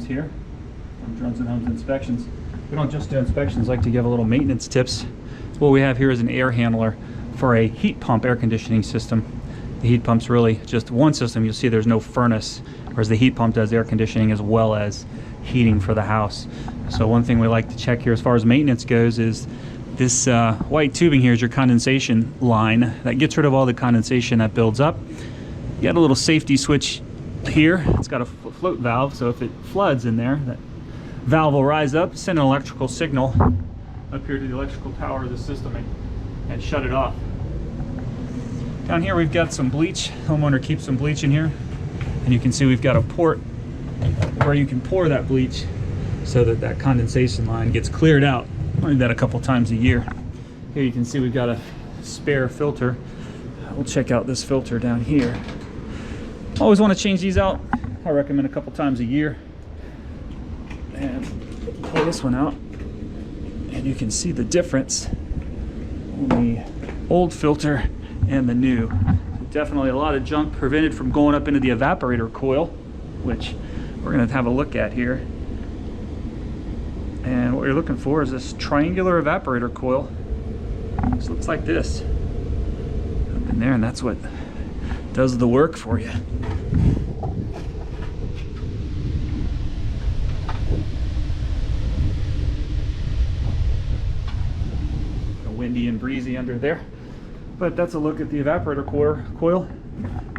here from Drones and Homes Inspections. We don't just do inspections, like to give a little maintenance tips. What we have here is an air handler for a heat pump air conditioning system. The heat pump's really just one system. You'll see there's no furnace, whereas the heat pump does air conditioning as well as heating for the house. So one thing we like to check here as far as maintenance goes is this white tubing here is your condensation line that gets rid of all the condensation that builds up. You got a little safety switch here. It's got a float valve, so if it floods in there, that valve will rise up, send an electrical signal up here to the electrical power of the system and shut it off. Down here we've got some bleach. Homeowner keeps some bleach in here, and you can see we've got a port where you can pour that bleach so that that condensation line gets cleared out. I do that a couple times a year. Here you can see we've got a spare filter. We'll check out this filter down here. Always want to change these out. I recommend a couple times a year. And pull this one out, and you can see the difference in the old filter and the new. Definitely a lot of junk prevented from going up into the evaporator coil, which we're going to have a look at here. And what you're looking for is this triangular evaporator coil. This looks like this up in there, and that's what does the work for you. Windy and breezy under there, but that's a look at the evaporator coil.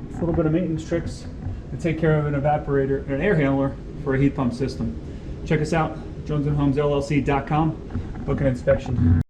It's a little bit of maintenance tricks to take care of an evaporator, an air handler for a heat pump system. Check us out, jonesandhomesllc.com. Book an inspection.